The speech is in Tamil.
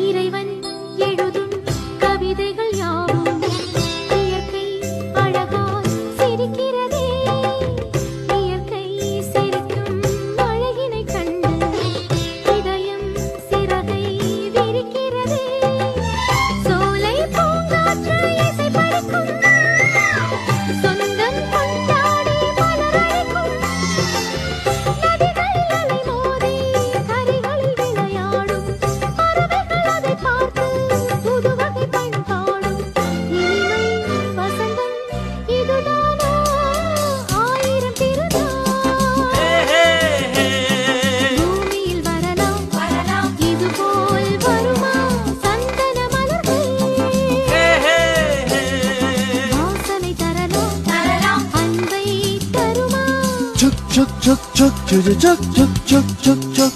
இறைவன் எழுதும் கவிதைகள் யாவும் இயற்கை அழகால் சிரிக்கிறதே. இயற்கை சிரிக்கும் அழகினை கண்டு இதயம் சிறகை விரிக்கிறதே. சோலை பூங்காற்று இசை படைக்கும், சொந்தம் கொண்டாடி மலரழைக்கும். நதிகளில் அலை மோதி கரைகளில் விளையாடும் பறவைகள் அதை பார்த்து புதுவகை பண்பாடும். இனிமை வசந்தம் இதுதானோ ஆயிரம் திருநாள். பூமியில் வரலாம் இதுபோல் வருமா சந்தன மலர்கள். வாசனை தரலாம் அன்பை தருமா. Chuk chuk chuk chuk chuk chuk chuk chuk chuk chuk